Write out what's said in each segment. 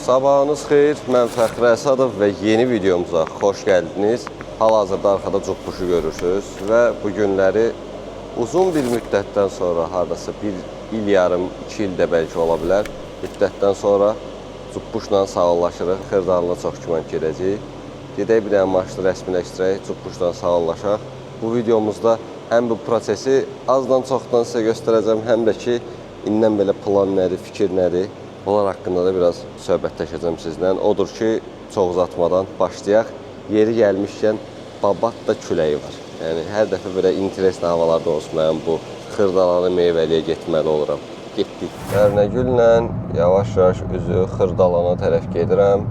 Sabahınız xeyir, mən Fəxri Əsadov və yeni videomuza xoş gəldiniz. Hal-hazırda arxada Cuqbuşu görürsünüz və bu günləri uzun bir müddətdən sonra, haradasa bir il yarım, 2 il də bəlkə ola bilər, müddətdən sonra Cuqbuşla sağollaşırıq, Xırdalına çox güman gedəcəyik. Gedək bir dənə maçını rəsmiləşdirək, Cuqbuşla sağollaşaq. Bu videomuzda həm bu prosesi azdan çoxdan sizə göstərəcəm, həm də ki, indən belə plan nədir, fikir nədir? Onlar haqqında da biraz söhbətləşəcəm sizlə. Odur ki, çox uzatmadan başlayaq. Yeri gəlmişkən babat da küləyi var. Yəni, hər dəfə belə interesli havalarda olsun, mən bu Xırdalanı meyvəliyə getməli oluram. Getdik. Ərnəgüllə yavaş-yavaş üzü Xırdalana tərəf gedirəm.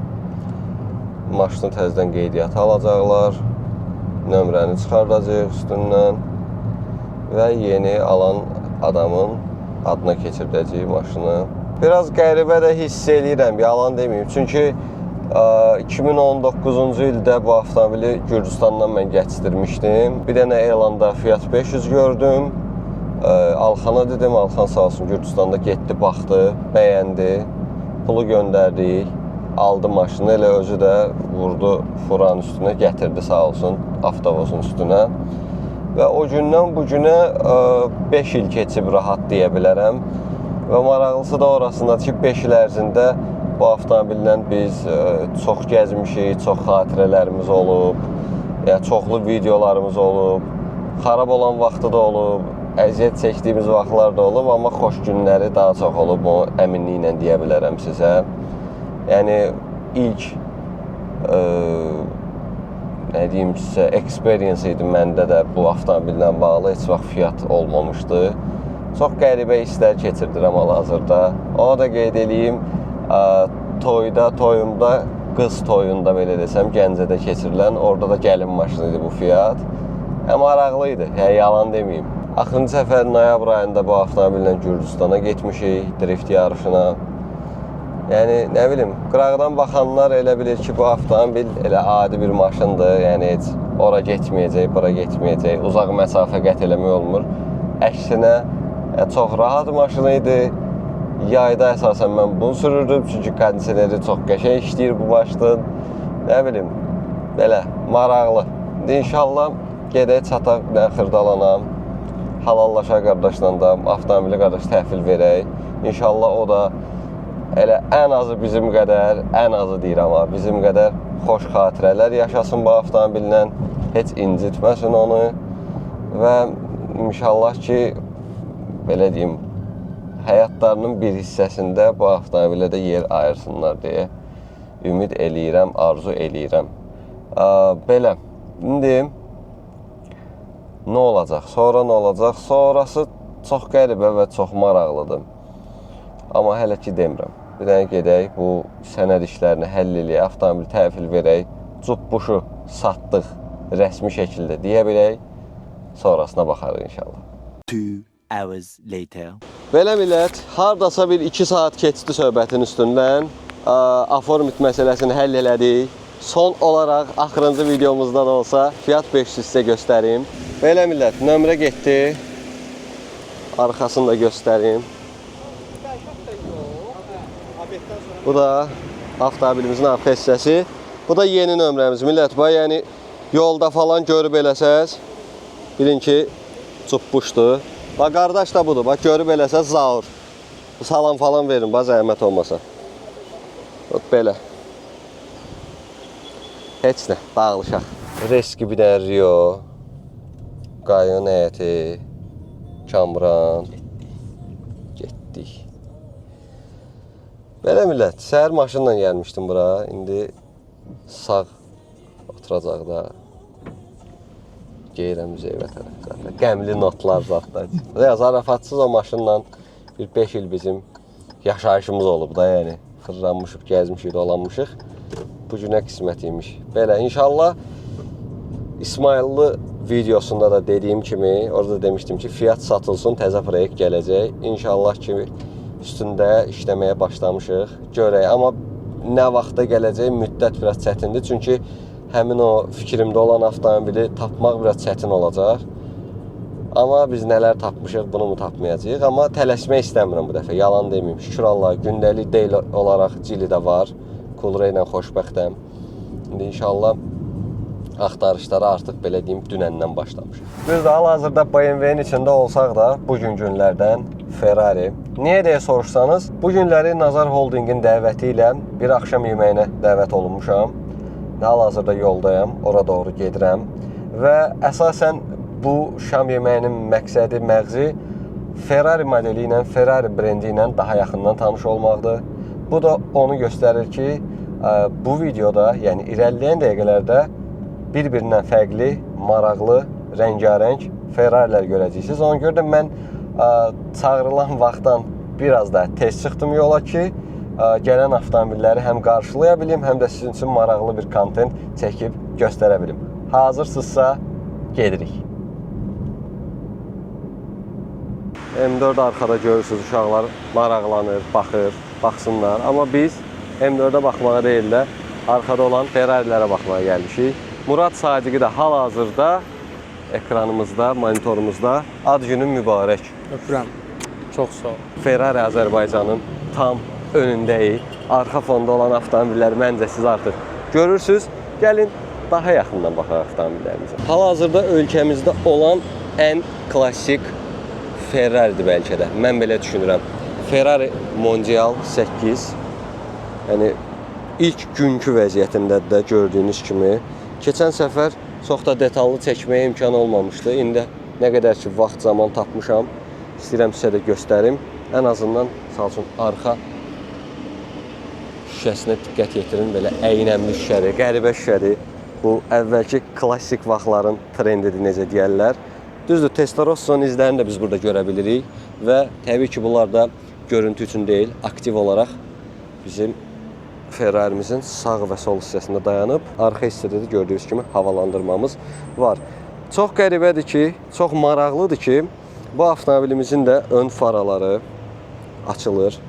Maşını təzdən qeydiyyata alacaqlar. Nömrəni çıxardacaq üstündən. Və yeni alan adamın adına keçirdəcəyik maşını. Biraz qəribə də hiss eləyirəm, yalan deməyim. Çünki 2019-cu ildə bu avtomobili Gürcüstandan mən gətirmişdim. Bir dənə elanda Fiat 500 gördüm. Alxana dedim, Alxan sağ olsun Gürcüstanda getdi, baxdı, bəyəndi. Pulu göndərdik, aldı maşını, elə özü də vurdu furanın üstünə, gətirdi sağ olsun avtobusun üstünə. Və o gündən bu günə 5 il keçib rahat deyə bilərəm. Və maraqlısı da orasındadır ki, 5 il ərzində bu avtomobillə biz çox gəzmişik, çox xatirələrimiz olub, yəni çoxlu videolarımız olub, xarab olan vaxtı da olub, əziyyət çəkdiyimiz vaxtlar da olub, amma xoş günləri daha çox olub, o əminliklə deyə bilərəm sizə. Yəni, ilk, nə deyim sizə, experience idi məndə də bu avtomobillə bağlı, heç vaxt Fiat olmamışdı. Çox qəribə hisslər keçirdirəm hal-hazırda. Onu da qeyd edeyim, toyumda, qız toyunda belə desəm, Gəncədə keçirilən, orada da gəlin maşını idi bu Fiat. Maraqlı idi, yəni yalan deməyim. Axırıncı səfər noyabr ayında bu avtomobillə Gürcüstana getmişik, drift yarışına. Yəni, nə bilim, qıraqdan baxanlar elə bilir ki, bu avtomobil elə adi bir maşındır, yəni heç ora getməyəcək, bura getməyəcək, uzaq məsafə qət eləmək olmur. Əksinə, çox rahat maşını idi. Yayda əsasən mən bunu sürürdüm, çünki kondisioneri çox qəşəng işləyir bu maşının. Nə bilim, belə, maraqlı. İnşallah gedək çataq, Xırdalanam, halallaşaq qardaşla da, avtomobili qardaş təhvil verək. İnşallah o da elə ən azı bizim qədər, ən azı deyirəm amma, bizim qədər xoş xatirələr yaşasın bu avtomobillə, heç incitməsin onu və inşallah ki, belə deyim, həyatlarının bir hissəsində bu avtomobilə də yer ayırsınlar deyə ümid eləyirəm, arzu eləyirəm. Belə, indi nə olacaq, sonra nə olacaq? Sonrası çox qəribə və çox maraqlıdır. Amma hələ ki demirəm. Bir dənə gedək, bu sənəd işlərini həll eləyək, avtomobil təhvil verək, Cuqbuşu satdıq rəsmi şəkildə deyə bilək, sonrasına baxarıq inşallah. 2 hours later. Belə millət, hardasa bir 2 saat keçdi söhbətin üstündən. Aformit məsələsini həll elədik. Son olaraq axırıncı videomuzda da olsa Fiat 500 sizə göstərim. Belə millət, nömrə getdi. Arxasını da göstərim. Bu da avtomobilimizin arxa hissəsi. Bu da yeni nömrəmiz millət. Yəni yolda falan görüb eləsəz, bilin ki, Cuqbuşdur. Bax, qardaş da budur. Bax, görüb eləsəz Zaur. Salam falan verin, bax, zəhmət olmasa. Belə. Heç nə, dağılışaq. Reski bir dənə Rio. Qayon həyəti. Kamran. Getdik. Belə millət, səhər maşınla gəlmişdim bura. İndi sağ oturacaq da. Geyirəm üzeyvə tərəf. Qəmli notlar zaten. Zarafatsız o maşınla bir 5 il bizim yaşayışımız olub da, yəni. Xırlanmışıq, gəzmişik, dolanmışıq. Bu günə qismət imiş. Belə, inşallah İsmailli videosunda da dediyim kimi, orada demişdim ki, Fiat satılsın, təzə proyekt gələcək. İnşallah ki, üstündə işləməyə başlamışıq. Görək, amma nə vaxta gələcək müddət biraz çətindir. Çünki həmin o fikrimdə olan avtomobili tapmaq biraz çətin olacaq. Amma biz nələr tapmışıq, bunu mu tapmayacağıq? Amma tələsmək istəmirəm bu dəfə, yalan deməyim. Şükür Allah, gündəlik deyil olaraq cili də var. Kulra ilə xoşbəxtəm. İndi inşallah axtarışlara artıq belə deyim dünəndən başlamışıq. Düzdür, hal-hazırda BMW-nin içində olsaq da bu günlərdən Ferrari. Niyə deyə soruşsanız, bu günləri Nazar Holdingin dəvəti ilə bir axşam yeməyinə dəvət olunmuşam. Hal-hazırda yoldayam, ora doğru gedirəm və əsasən bu şam yeməyinin məqsədi, məğzi Ferrari modeli ilə, Ferrari brendi ilə daha yaxından tanış olmaqdır. Bu da onu göstərir ki, bu videoda, yəni irəliləyən dəqiqələrdə bir-birindən fərqli, maraqlı, rəngarəng Ferrarilər görəcəksiniz. Ona görə də mən çağırılan vaxtdan biraz da tez çıxdım yola ki, gələn avtomobilləri həm qarşılaya bilim, həm də sizin üçün maraqlı bir kontent çəkib göstərə bilim. Hazırsınızsa, gedirik. M4 arkada görürsünüz, uşaqlar maraqlanır, baxır, baxsınlar. Amma biz M4-ə baxmağa deyil də, arkada olan Ferrarilərə baxmağa gəlmişik. Murad Sadiqi də hal-hazırda ekranımızda, monitorumuzda. Ad günün mübarək. Öpürəm. Çox sağ ol. Ferrari Azərbaycanın tam önündəyik. Arxa fonda olan avtomobilləri məncə siz artıq görürsünüz. Gəlin daha yaxından baxaq avtomobillərimizə. Hal-hazırda ölkəmizdə olan ən klassik Ferrari'dir bəlkə də. Mən belə düşünürəm. Ferrari Mondial 8. Yəni ilk günkü vəziyyətində də gördüyünüz kimi. Keçən səfər çox da detallı çəkməyə imkan olmamışdı. İndi nə qədər ki vaxt zaman tapmışam, istəyirəm sizə də göstərim. Ən azından misal üçün arxa şüşəsinə diqqət yetirin. Belə əynəmli şüşədir, qəribə şüşədir. Bu əvvəlki klassik vaxtların trendidir, necə deyərlər. Düzdür, Testarossa'nın izlərini də biz burada görə bilirik və təbii ki, bunlar da görüntü üçün deyil, aktiv olaraq bizim Ferrari'mizin sağ və sol hissəsində dayanıb, arxa hissədə də gördüyünüz kimi havalandırmamız var. Çox qəribədir ki, çox maraqlıdır ki, bu avtomobilimizin də ön faraları açılır.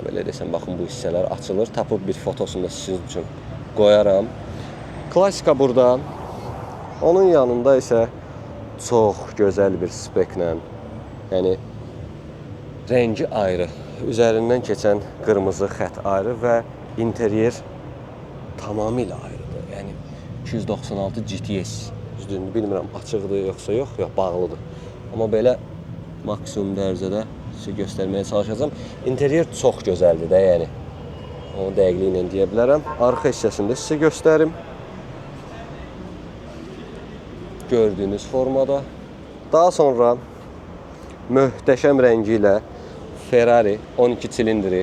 Belə desəm, baxın bu hissələr açılır. Tapıb bir fotosunu da sizin üçün qoyaram. Klassika burada. Onun yanında isə çox gözəl bir speklə, yəni rəngi ayrı, üzərindən keçən qırmızı xət ayrı və interyer tamamilə ayrıdır. Yəni 296 GTS, düzdür, bilmirəm açıqdır yoxsa yox, bağlıdır. Amma belə maksimum dərəcədə sizə göstərməyə çalışacağım. Interyer çox gözəldir də, yəni onu dəqiqliklə deyə bilərəm. Arxa hissəsində sizə göstərim. Gördüyünüz formada. Daha sonra möhtəşəm rəngi ilə Ferrari 12 silindiri.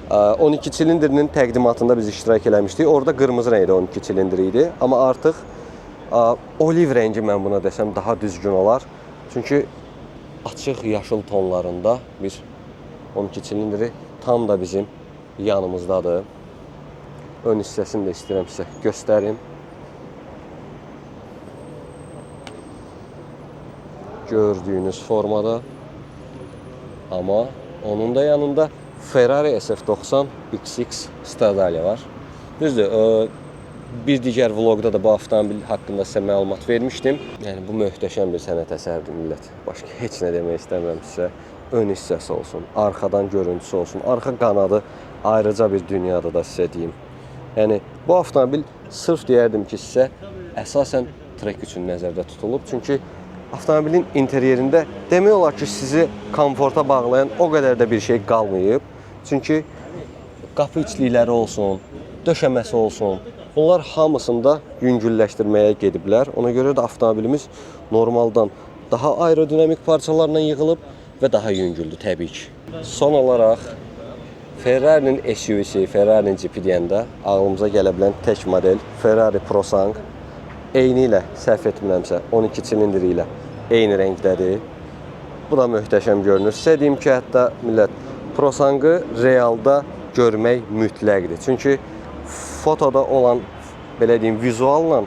12 silindirinin təqdimatında biz iştirak eləmişdik. Orada qırmızı rəngdə 12 silindiri idi. Amma artıq oliv rəngi mən buna desəm daha düzgün olar. Çünki açıq yaşıl tonlarında bir 12 silindiri tam da bizim yanımızdadır. Ön hissəsini də istəyirəm sizə göstərim. Gördüyünüz formada. Amma onun da yanında Ferrari SF90 XX Stradale var. Düzdür, bir digər vlogda da bu avtomobil haqqında sizə məlumat vermişdim. Yəni bu möhtəşəm bir sənət əsərdir millət. Başqa heç nə demək istəmirəm sizə. Ön hissəsi olsun, arxadan görüntüsü olsun, arxa qanadı ayrıca bir dünyadır da sizə deyim. Yəni bu avtomobil sırf deyərdim ki, sizə əsasən trek üçün nəzərdə tutulub. Çünki avtomobilin interyerində demək olar ki, sizi komforta bağlayan o qədər də bir şey qalmayıb. Çünki qapı içlikləri olsun, döşəməsi olsun, bunlar hamısında yüngülləşdirməyə gediblər. Ona görə də avtomobilimiz normaldan daha aerodinamik parçalarla yığılıb və daha yüngüldür təbii ki. Son olaraq Ferrari'nin SUV-si, Ferrari'nin Jeep deyəndə ağlımıza gələ bilən tək model Ferrari ProSang. Eyni ilə, səhv etmirəmsə, 12 silindiri ilə eyni rəngdədir. Bu da möhtəşəm görünür. Sizə deyim ki, hətta millət, ProSang'ı realda görmək mütləqdir. Çünki fotoda olan, belə deyim, vizualla,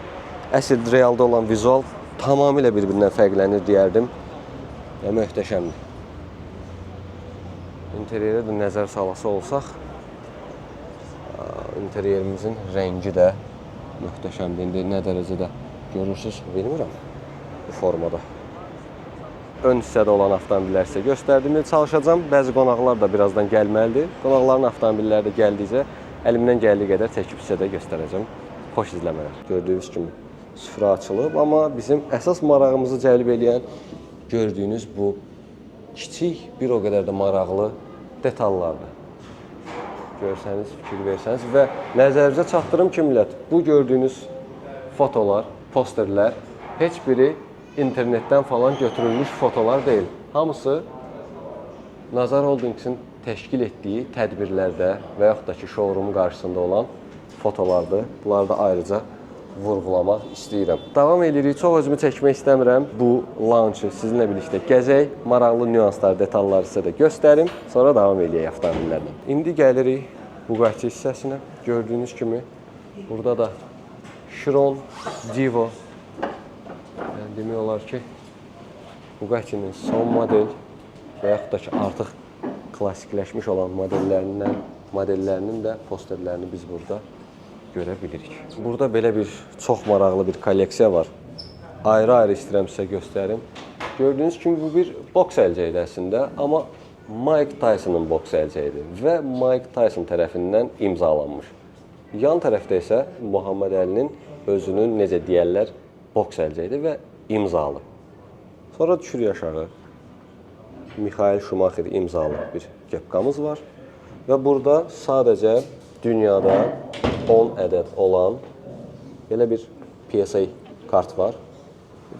əsl realda olan vizual tamamilə bir-birindən fərqlənir deyərdim. Və möhtəşəmdir. İnteryerə də nəzər salası olsaq, interyerimizin rəngi də möhtəşəmdir. İndi nə dərəcədə görürsünüz, bilmirəm bu formada. ön hissədə olan avtomobillər sizə göstərdiyimdə çalışacağam. Bəzi qonaqlar da birazdan gəlməlidir. Qonaqların avtomobilləri də gəldikcə əlimdən gəldiyi qədər çəkib sizə də göstərəcəm. Xoş izləmələr. Gördüyünüz kimi süfrə açılıb, amma bizim əsas marağımızı cəlb edən gördüyünüz bu kiçik, bir o qədər də maraqlı detallardır. Görsəniz, fikir versəniz və nəzərinizə çatdırım ki, millət, bu gördüyünüz fotolar, posterlər heç biri internetdən falan götürülmüş fotolar deyil. Hamısı Nazar Holdingsin təşkil etdiyi tədbirlərdə və yaxud da ki, showroom qarşısında olan fotolardır. Bunları da ayrıca vurğulamaq istəyirəm. Davam edirik. Çox özümü çəkmək istəmirəm. Bu launchu sizinlə birlikdə gəzək, maraqlı nüanslar, detalları sizə də göstərim. Sonra davam edək avtomobillərlə. İndi gəlirik Bugatti hissəsinə. Gördüyünüz kimi burada da Chiron, Divo. Yəni demək olar ki, Bugatti'nin son model və yaxud da ki, artıq klassikləşmiş olan modellərinin də posterlərini biz burada görə bilirik. Burada belə bir çox maraqlı bir kolleksiya var. Ayrı-ayrı istəyirəm sizə göstərim. Gördüyünüz kimi bu bir boks əlcəyidir əslində, amma Mike Tyson'ın boks əlcəyidir və Mike Tyson tərəfindən imzalanmış. Yan tərəfdə isə Muhammed Əlinin özünün, necə deyərlər, boks əlcəyidir və imzalı. Sonra düşürük aşağı. Michael Schumacher imzalı bir kepkamız var və burada sadəcə dünyada 10 ədəd olan belə bir PSA kart var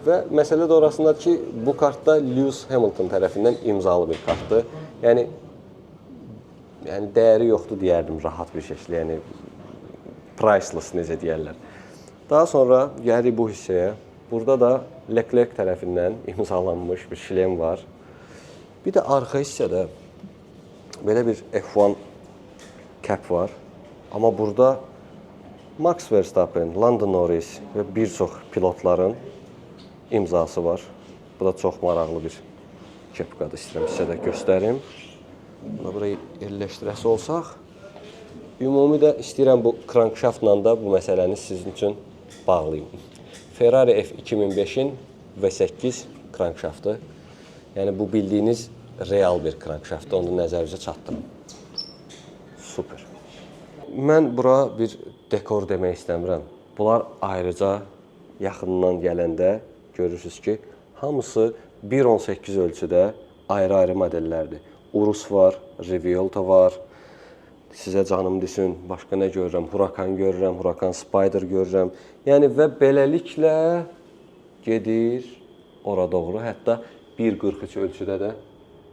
və məsələ də orasındadır ki, bu kartda Lewis Hamilton tərəfindən imzalı bir kartdır. Yəni dəyəri yoxdur deyərdim rahat bir şəkildə, yəni priceless necə deyərlər. Daha sonra gəlirik bu hissəyə. Burada da Leclerc tərəfindən imzalanmış bir şlem var. Bir də arxa hissədə belə bir F1 cap var. Amma burada Max Verstappen, Lando Norris və bir çox pilotların imzası var. Bu da çox maraqlı bir kepkadır. İstəyirəm sizə də göstərim. Bunu buraya yerləşdirəsi olsaq. Ümumi də istəyirəm bu crankshaftla da bu məsələni sizin üçün bağlayayım. Ferrari F2005-in V8 crankshaftı. Yəni bu bildiyiniz real bir crankshaftdır. Onu nəzərinizə çatdırın. Super. Mən bura bir dekor demək istəmirəm. Bunlar ayrıca yaxından gələndə görürsünüz ki, hamısı 1.18 ölçüdə ayrı-ayrı modellərdir. Urus var, Riviolta var. Sizə canım desin, başqa nə görürəm? Huracan görürəm, Huracan Spider görürəm. Yəni və beləliklə gedir ora doğru. Hətta 1.43 ölçüdə də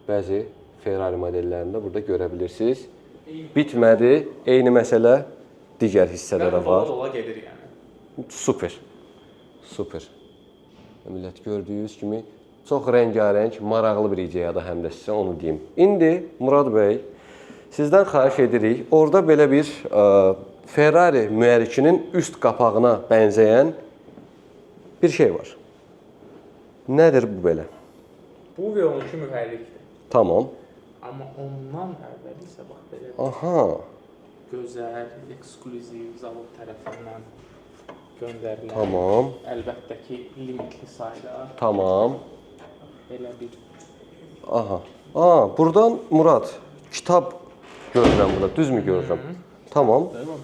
bəzi Ferrari modellərində burada görə bilirsiniz. Bitmədi. Eyni məsələ digər hissədə də var. Dola gedir yəni. Super. Super. Millət gördüyünüz kimi çox rəngarəng, maraqlı bir ideyadır həm də sizə onu deyim. İndi Murad bəy, sizdən xahiş edirik. Orada belə bir Ferrari mühərrikinin üst qapağına bənzəyən bir şey var. Nədir bu belə? Bu V12 mühərrikdir. Tamam. Amma ondan əvvəl isə bax belə Aha. gözəl, ekskluziv zavod tərəfindən göndərilən. Tamam. Əlbəttə ki, limitli sayda. Tamam. Belə bir. Aha. Buradan Murad kitab görürəm burada. Düzmü görürəm? Tamam. Belə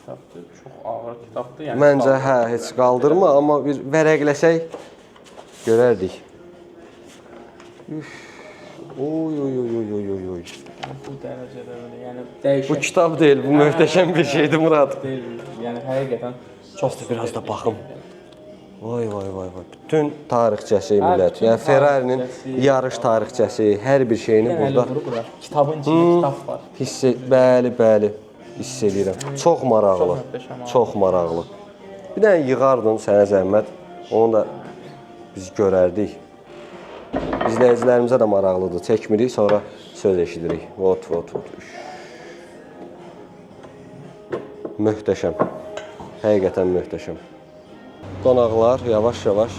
kitabdır. Çox ağır kitabdır. Yəni Məncə heç qaldırma, amma bir vərəqləsək görərdik. Oy. bu dərəcədə belə, yəni dəyişən. Bu kitab deyil, bu möhtəşəm bir şeydir Murad. Deyil, yəni həqiqətən çox Biraz da baxım. Vay. Bütün tarixçəsi millət. Yəni Ferrari'nin yarış tarixçəsi, hər bir şeyini burada kitabın içində kitab var. Bəli. Hiss edirəm. Çox maraqlı. Çox maraqlı. Bir dənə yığardın sənə zəhmət. Onu da biz görərdik. İzləyicilərimizə də maraqlıdır. Çəkmirik, sonra söz eşidirik. Vot. Möhtəşəm. Həqiqətən möhtəşəm. Qonaqlar yavaş-yavaş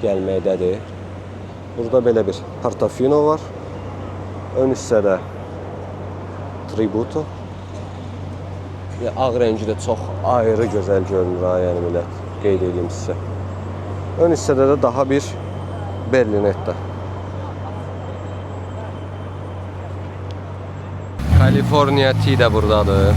gəlməkdədir. Burada belə bir Portofino var. Ön hissədə Tributo. Ağ rəngi də çox ayrı gözəl görünür, yəni millət. Qeyd edeyim sizə. Ön hissədə də daha bir Berlinetta. California Tea də buradadır.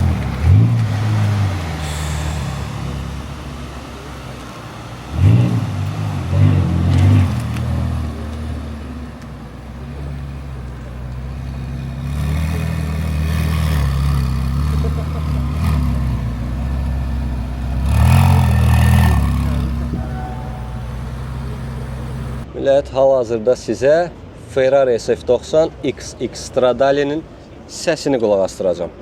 Millət, hal-hazırda sizə Ferrari SF90 XX Stradale'nin səsini qulaq asdıracağam.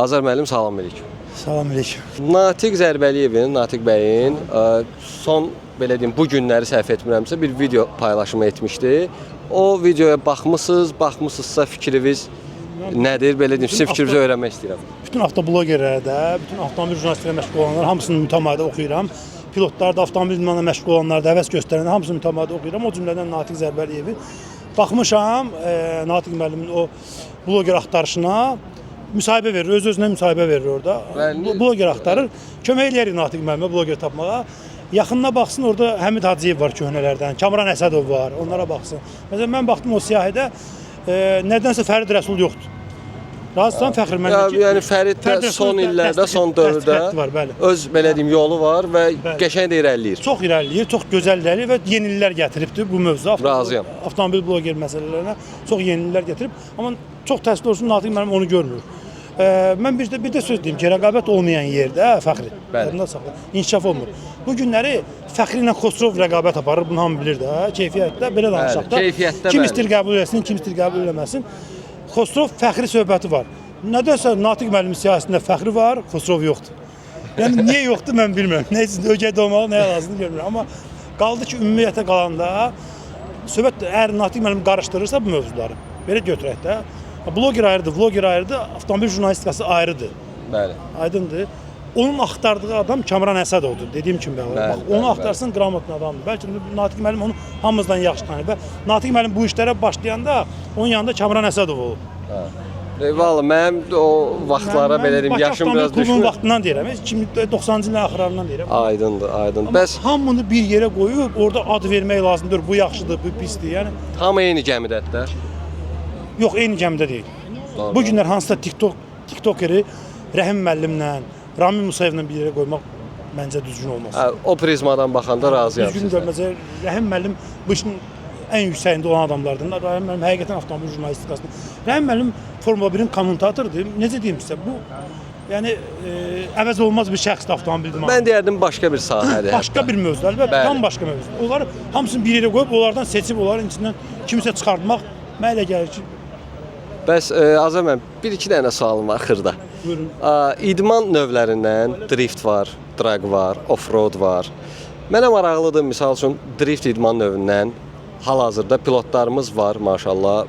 Azər müəllim, salam aleyküm. Salam aleyküm. Natiq Zərbəliyevin, Natiq bəyin son, belə deyim, bu günləri səhv etmirəmsə bir video paylaşımı etmişdi. O videoya baxmısınızsa fikriniz nədir? Belə deyim, sizin fikrinizi öyrənmək istəyirəm. Bütün avtoblogerlərə də, bütün avtomobil jurnalistlərə məşğul olanlar hamısını mütəmadi oxuyuram. Pilotlar da, avtomobil idmanına məşğul olanlar da, həvəs göstərənlər hamısını mütəmadi oxuyuram. O cümlədən Natiq Zərbəliyevi. Baxmışam, Natiq müəllimin o bloger axtarışına. Müsahibə verir, öz-özünə müsahibə verir orada. Bloger axtarır. Kömək eləyərik Natiq müəllimə bloger tapmağa. Yaxınına baxsın, orada Həmid Hacıyev var köhnələrdən, Kamran Əsədov var, onlara baxsın. Məsələn, mən baxdım o siyahidə, nədənsə Fərid Rəsul yoxdur. Razısan Fəxri məndən ki? Yəni Fərid də son illərdə, son dövrdə öz, belə deyim, yolu var və qəşəng də irəliləyir. Çox irəliləyir, çox gözəl irəliləyir və yenililər gətiribdir bu mövzuda. Razıyam. Avtomobil bloger məsələlərinə çox yenililər gətirib, amma çox təəssüf olsun Natiq müəllim onu görmür. Mən bir də söz deyim ki, rəqabət olmayan yerdə Fəxri, inkişaf olmur. Bu günləri Fəxri ilə Xosrov rəqabət aparır, bunu hamı bilir də, keyfiyyətdə, belə danışaq da. Kim istir qəbul etsin, kim istir qəbul eləməsin. Xosrov Fəxri söhbəti var. Nədənsə Natiq müəllimin siyasətində Fəxri var, Xosrov yoxdur. Yəni niyə yoxdur mən bilmirəm. Nə üçün ögədə olmalı, nəyə lazımdır görmürəm. Amma qaldı ki, ümumiyyətə qalanda söhbət əgər Natiq müəllim qarışdırırsa bu mövzuları, belə götürək də. Bloger ayrıdır, vloger ayrıdır, avtomobil jurnalistikası ayrıdır. Bəli. Aydındır. Onun axtardığı adam Kamran Əsədovdur, dediyim kimi bəli. Bax, onu axtarsın qraмотный adamdır. Bəlkə Natiq müəllim onu hamımızdan yaxşı tanıyır. Və Natiq müəllim bu işlərə başlayanda onun yanında Kamran Əsədov olub. Valla mənim o vaxtlara belə deyim, yaşım biraz düşmür. Klubun vaxtından deyirəm, 90-cı ilin axırlarından deyirəm. Aydındır, aydındır. Bəs hamını bir yerə qoyub orada ad vermək lazımdır. Bu yaxşıdır, bu pisdir. Yəni hamı eyni gəmidədir. Yox, eyni gəmidə deyil. Doğru. Bu günlər hansısa TikTokeri Rəhim müəllimlə, Rami Musayevlə bir yerə qoymaq məncə düzgün olmaz. O prizmadan baxanda razıyam sizlə. Düzgün görməzə Rəhim müəllim bu işin ən yüksəyində olan adamlardan. Rəhim müəllim həqiqətən avtomobil jurnalistikasında. Rəhim müəllim Formula 1-in kommentatorudur. Necə deyim sizə? Bu yəni əvəz olmaz bir şəxsdir avtomobil idmanı. Mən deyərdim başqa bir sahədir. Başqa bir mövzu, əlbəttə, tam başqa mövzu. Onları hamısını bir yerə qoyub onlardan seçib onların içindən kimisə çıxartmaq mənə elə gəlir ki. Bəs Azər müəllim, bir-iki dənə sualım var xırda. Buyurun. İdman növlərindən drift var, drag var, off-road var. Mənə maraqlıdır, misal üçün drift idman növündən hal-hazırda pilotlarımız var, maşallah,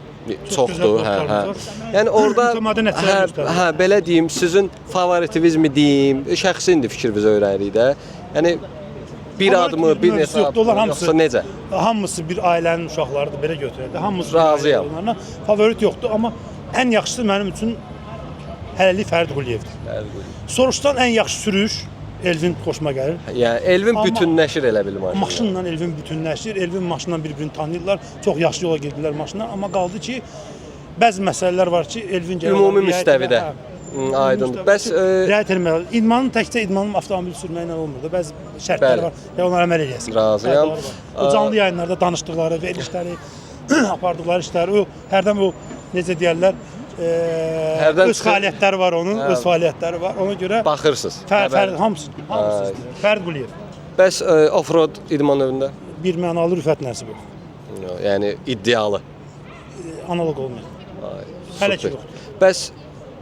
çoxdur. Yəni orada belə deyim, sizin favoritivizmi deyim, şəxsindir fikrinizi öyrənirik də. Yəni bir adımı, bir neçə adımı, yoxsa necə? Hamısı bir ailənin uşaqlarıdır, belə götürək də. Hamısı razıyam. Favorit yoxdur, amma ən yaxşısı mənim üçün hələlik Fərid Quliyevdir. Soruşsan ən yaxşı sürüş Elvin xoşuma gəlir. Yəni Elvin bütünləşir elə bil maşınla. Maşınla Elvin bütünləşir, Elvin maşınla bir-birini tanıyırlar. Çox yaxşı yola gedirlər maşınla, amma qaldı ki, bəzi məsələlər var ki, Elvin gəlir. Ümumi müstəvidə. Aydındır. Bəs riayət etməli. İdmanın təkcə idmanın avtomobil sürməklə olmur da. Bəzi şərtlər var və onlara əməl eləyəsin. Razıyam. O canlı yayınlarda danışdıqları, verilişləri, apardıqları işləri, hərdən o necə deyirlər, öz fəaliyyətləri var onun, öz fəaliyyətləri var. Ona görə baxırsınız. Hamısı. Fərid Quliyev. Bəs off-road idman növündə? Bir mənalı Rüfət Nəsibov. Yəni iddialı. Analog olmayan. Hələ ki yoxdur. Bəs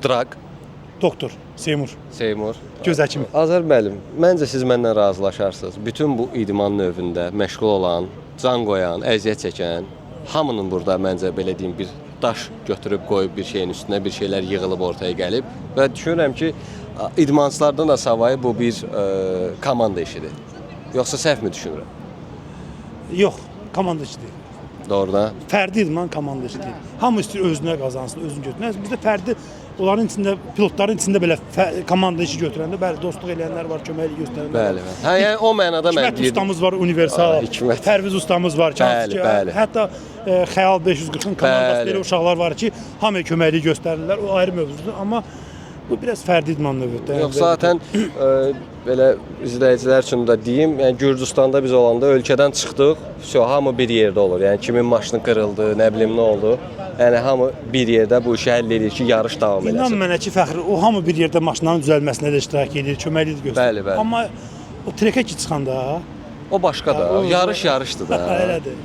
drag? Doktor Seymur. Göz həkimi. Azər müəllim, məncə siz məndən razılaşarsınız. Bütün bu idman növündə məşğul olan, can qoyan, əziyyət çəkən hamının burada məncə belə deyim bir daş götürüb qoyub bir şeyin üstünə bir şeylər yığılıb ortaya gəlib və düşünürəm ki, idmançılardan da savayı bu bir komanda işidir. Yoxsa səhvmi düşünürəm? Yox, komanda işidir. Doğrudan. Fərdi idman komanda işidir. Hamı istəyir özünə qazansın, özünü götürsün. Bizdə fərdi onların içində, pilotların içində belə komanda işi götürəndə bəli, dostluq eləyənlər var, köməklik göstərənlər var. Bəli. Hə, yəni o mənada mən Hikmət ustamız var, universal. Hikmət. Pərviz ustamız var, Bəli, bəli. Hətta Xəyal 540-ın komandası Bəli. belə uşaqlar var ki, hamıya köməklik göstərirlər. O ayrı mövzudur, amma bu biraz fərdi idman növüdür. Yox, zaten belə izləyicilər üçün də deyim, yəni Gürcüstanda biz olanda ölkədən çıxdıq, hamı bir yerdə olur. Yəni kimin maşını qırıldı, nə bilim nə oldu. Yəni hamı bir yerdə bu işi həll edir ki, yarış davam İnan eləsin. mənə ki, Fəxri, o hamı bir yerdə maşınların düzəlməsində də iştirak edir, köməklik göstərir. Bəli, bəli. Amma o trekə ki çıxanda, O başqa da, o- yarışdır da. elədir.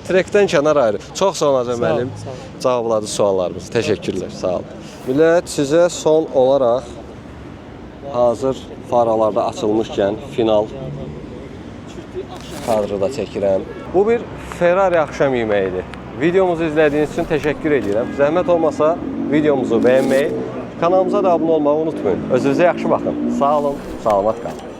Trekdən kənar ayrı. Çox sağ olun Sağ ol, müəllim. sağ ol. Cavabladı suallarımız. Təşəkkürlər, sağ olun. Millət, sizə son olaraq hazır faralarda açılmışkən final kadrı da çəkirəm. Bu bir Ferrari axşam yeməyidir. Videomuzu izlədiyiniz üçün təşəkkür edirəm. Zəhmət olmasa videomuzu bəyənməyi, kanalımıza da abunə olmağı unutmayın. Özünüzə yaxşı baxın. Sağ olun, salamat qalın.